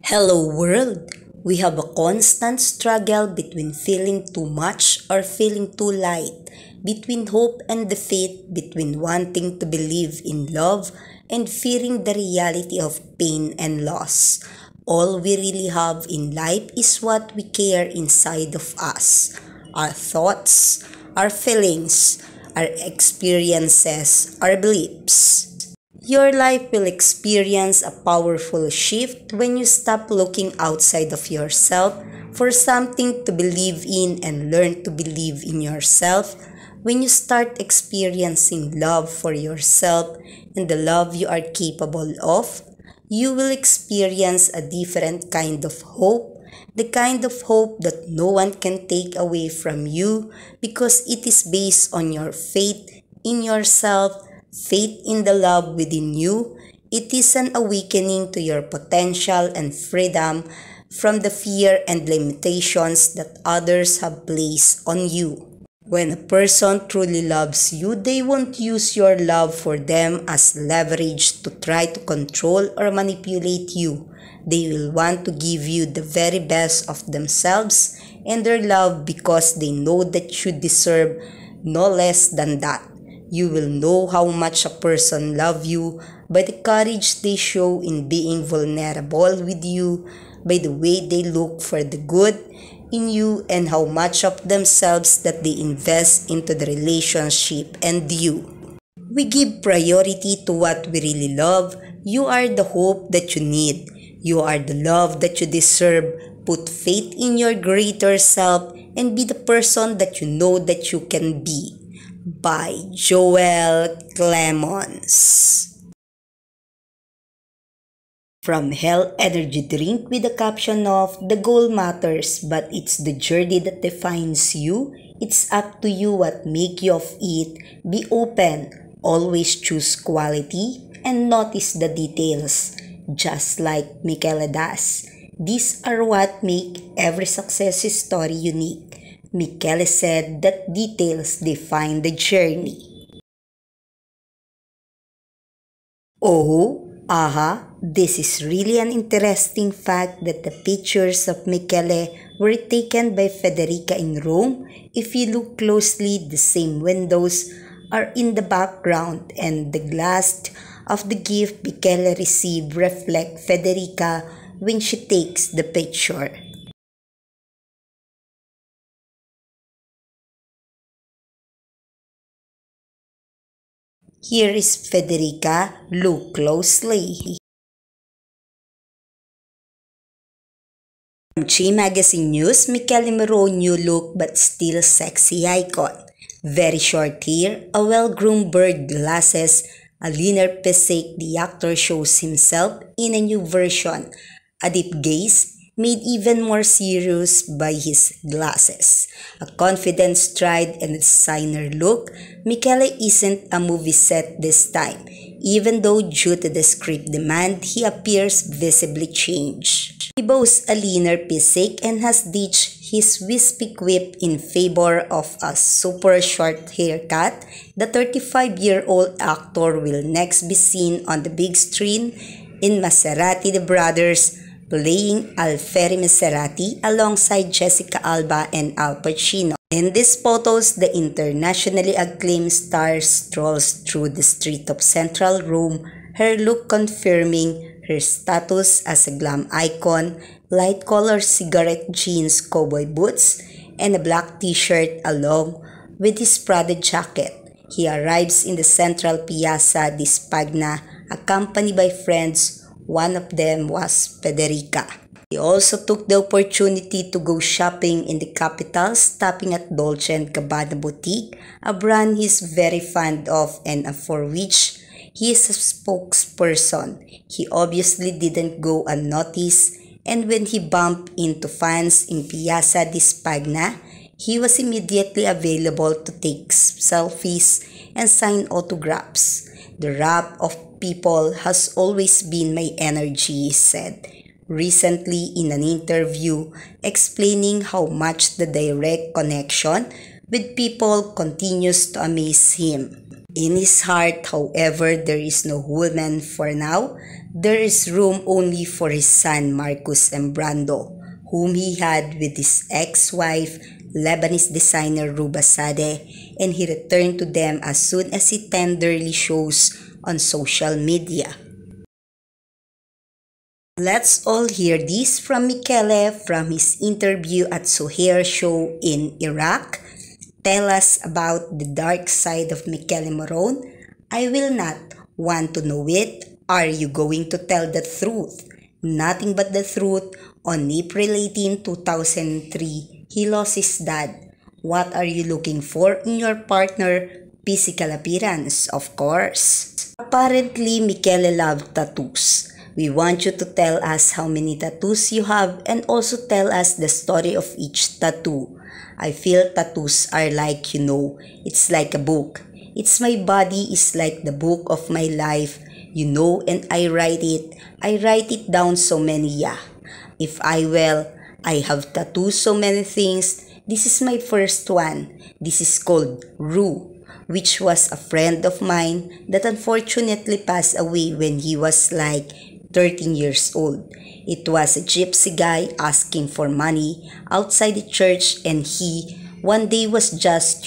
Hello world! We have a constant struggle between feeling too much or feeling too light, between hope and the faith, between wanting to believe in love and fearing the reality of pain and loss. All we really have in life is what we carry inside of us, our thoughts, our feelings, our experiences, our beliefs. Your life will experience a powerful shift when you stop looking outside of yourself for something to believe in and learn to believe in yourself. When you start experiencing love for yourself and the love you are capable of, you will experience a different kind of hope, the kind of hope that no one can take away from you because it is based on your faith in yourself, faith in the love within you. It is an awakening to your potential and freedom from the fear and limitations that others have placed on you. When a person truly loves you, they won't use your love for them as leverage to try to control or manipulate you. They will want to give you the very best of themselves and their love because they know that you deserve no less than that. You will know how much a person loves you by the courage they show in being vulnerable with you, by the way they look for the good in you, and how much of themselves that they invest into the relationship and you. We give priority to what we really love. You are the hope that you need. You are the love that you deserve. Put faith in your greater self and be the person that you know that you can be. By Joel Clemons. From Hell Energy Drink with the caption of "The goal matters, but it's the journey that defines you. It's up to you what make you of it. Be open, always choose quality, and notice the details." Just like Michele does. These are what make every success story unique. Michele said that details define the journey. Oh, this is really an interesting fact that the pictures of Michele were taken by Federica in Rome. If you look closely, the same windows are in the background and the glass of the gift Michele received reflect Federica when she takes the picture. Here is Federica. Look closely. From G Magazine News, Michele Mero new look but still sexy icon. Very short hair, a well-groomed bird glasses, a leaner physique, the actor shows himself in a new version. A deep gaze, made even more serious by his glasses. A confident stride and a designer look, Michele isn't a movie set this time, even though due to the script demand, he appears visibly changed. He boasts a leaner physique and has ditched his wispy quip in favor of a super short haircut. The 35-year-old actor will next be seen on the big screen in Maserati the Brothers, playing Alfieri Maserati alongside Jessica Alba and Al Pacino. In these photos, the internationally acclaimed star strolls through the street of central Rome, her look confirming her status as a glam icon, light-colored cigarette jeans, cowboy boots, and a black t-shirt along with his Prada jacket. He arrives in the central Piazza di Spagna, accompanied by friends. One of them was Federica. He also took the opportunity to go shopping in the capital, stopping at Dolce & Gabbana boutique, a brand he's very fond of and for which he is a spokesperson. He obviously didn't go unnoticed, and when he bumped into fans in Piazza di Spagna, he was immediately available to take selfies and sign autographs. "The wrap of people has always been my energy," he said recently in an interview, explaining how much the direct connection with people continues to amaze him. In his heart, however, there is no woman for now. There is room only for his son Marcus and Brando, whom he had with his ex-wife, Lebanese designer Ruba Sadeh, and he returned to them as soon as he tenderly shows on social media. Let's all hear this from Michele from his interview at Suhair show in Iraq. Tell us about the dark side of Michele Morone. I will not want to know it. Are you going to tell the truth? Nothing but the truth. On April 18, 2003, he lost his dad. What are you looking for in your partner? Physical appearance, of course. Apparently, Michele loved tattoos. We want you to tell us how many tattoos you have and also tell us the story of each tattoo. I feel tattoos are like, it's like a book. It's my body is like the book of my life, and I write it. I write it down so many, If I have tattoos so many things. This is my first one. This is called Rue, which was a friend of mine that unfortunately passed away when he was like 13 years old. It was a gypsy guy asking for money outside the church, and he one day was just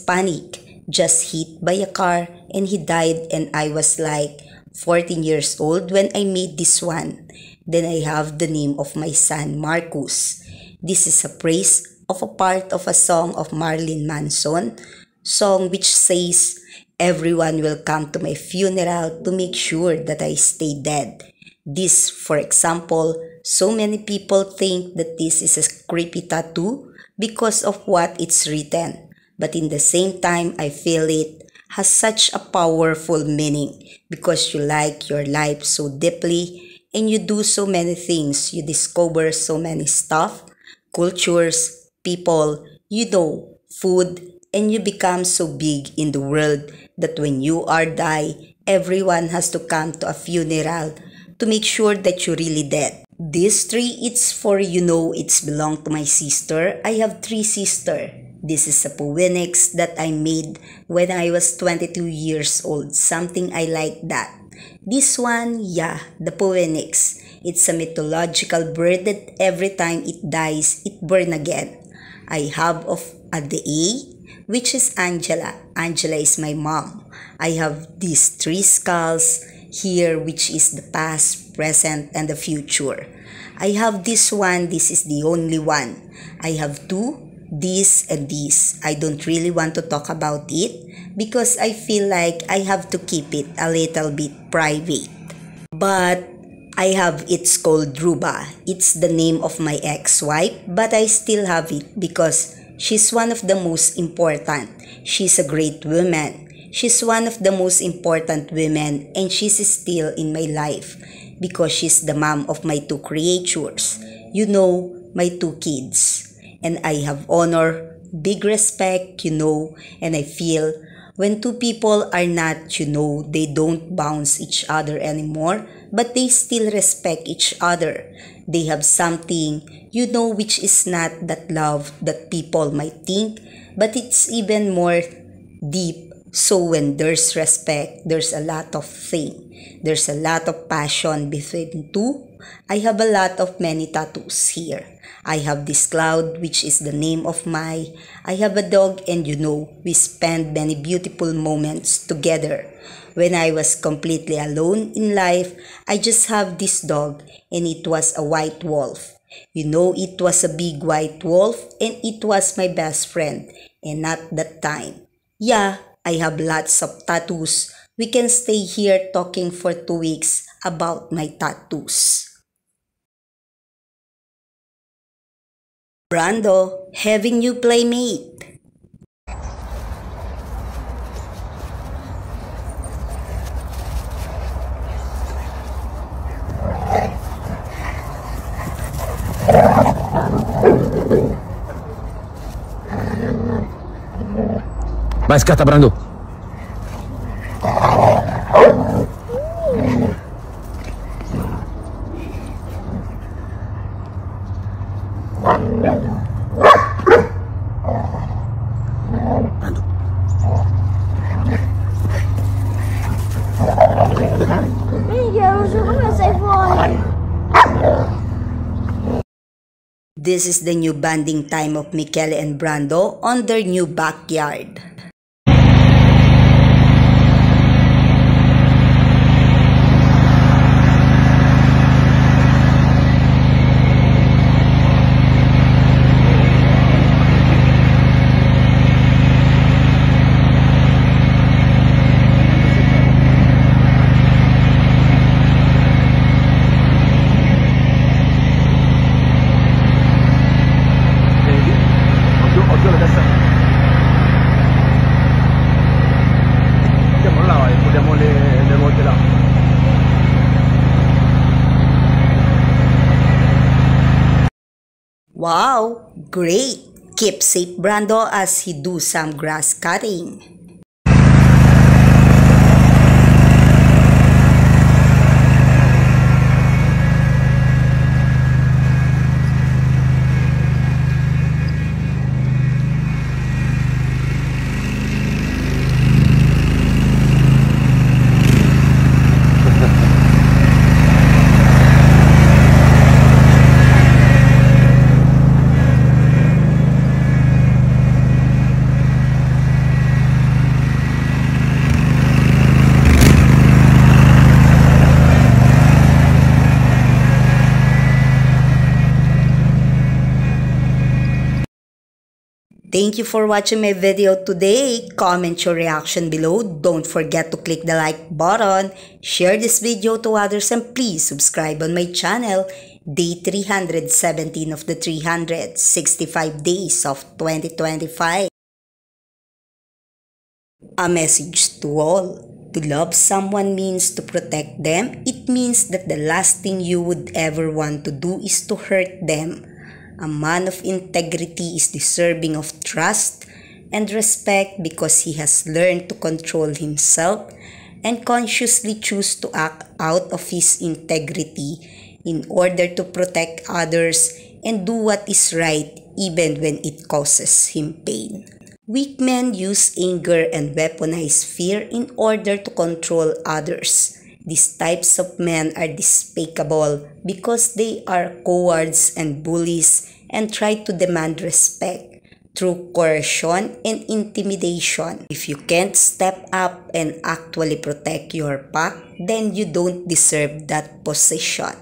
panic, just hit by a car, and he died, and I was like 14 years old when I made this one. Then I have the name of my son Marcus. This is a praise of a part of a song of Marilyn Manson, song which says, everyone will come to my funeral to make sure that I stay dead. This, for example, so many people think that this is a creepy tattoo because of what it's written. But in the same time, I feel it has such a powerful meaning because you like your life so deeply and you do so many things. You discover so many stuff, cultures, people, food, and you become so big in the world that when you are die, everyone has to come to a funeral to make sure that you're really dead. This tree, it's for, it's belong to my sister. I have 3 sisters. This is a phoenix that I made when I was 22 years old. Something I like that. This one, the phoenix. It's a mythological bird that every time it dies, it burns again. I have of the A, which is Angela. Angela is my mom. I have these 3 skulls here, which is the past, present, and the future. I have this one. This is the only one. I have 2. This and this. I don't really want to talk about it because I feel like I have to keep it a little bit private. But I have it's called Ruba. It's the name of my ex-wife, but I still have it because she's one of the most important. She's a great woman. She's one of the most important women, and she's still in my life because she's the mom of my 2 creatures. My 2 kids. And I have honor, big respect, and I feel when 2 people are not, they don't bounce each other anymore, but they still respect each other. They have something, which is not that love that people might think, but it's even more deep. So when there's respect, there's a lot of thing. There's a lot of passion between 2. I have a lot of many tattoos here. I have this cloud, which is the name of I have a dog, and we spend many beautiful moments together. When I was completely alone in life, I just have this dog, and it was a white wolf. It was a big white wolf, and it was my best friend, and at that time. I have lots of tattoos. We can stay here talking for 2 weeks about my tattoos. Brando, having new playmate. Mais carta, Brando. Brando. This is the new bonding time of Michele and Brando on their new backyard. Wow, great! Keep safe, Brando, as he do some grass cutting. Thank you for watching my video today. Comment your reaction below. Don't forget to click the like button, share this video to others, and please subscribe on my channel. Day 317 of the 365 days of 2025. A message to all. To love someone means to protect them. It means that the last thing you would ever want to do is to hurt them. A man of integrity is deserving of trust and respect because he has learned to control himself and consciously choose to act out of his integrity in order to protect others and do what is right even when it causes him pain. Weak men use anger and weaponize fear in order to control others. These types of men are despicable because they are cowards and bullies and try to demand respect through coercion and intimidation. If you can't step up and actually protect your pack, then you don't deserve that position.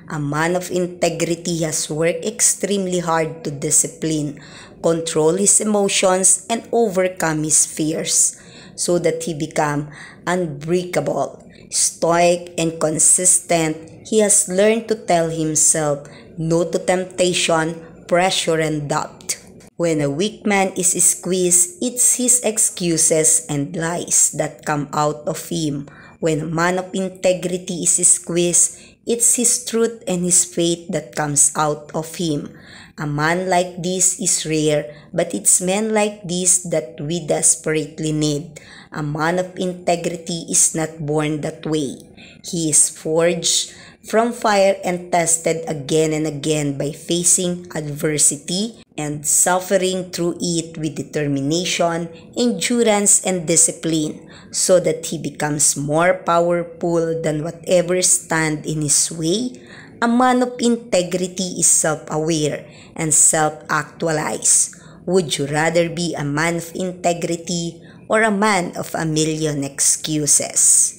A man of integrity has worked extremely hard to discipline, control his emotions, and overcome his fears so that he become unbreakable. Stoic and consistent, he has learned to tell himself no to temptation, pressure, and doubt. When a weak man is squeezed, it's his excuses and lies that come out of him. When a man of integrity is squeezed, it's his truth and his faith that comes out of him. A man like this is rare, but it's men like this that we desperately need. A man of integrity is not born that way. He is forged from fire and tested again and again by facing adversity and suffering through it with determination, endurance, and discipline, so that he becomes more powerful than whatever stand in his way. A man of integrity is self-aware and self-actualized. Would you rather be a man of integrity or a man of a million excuses?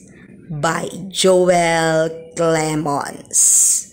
By Joel Clemons.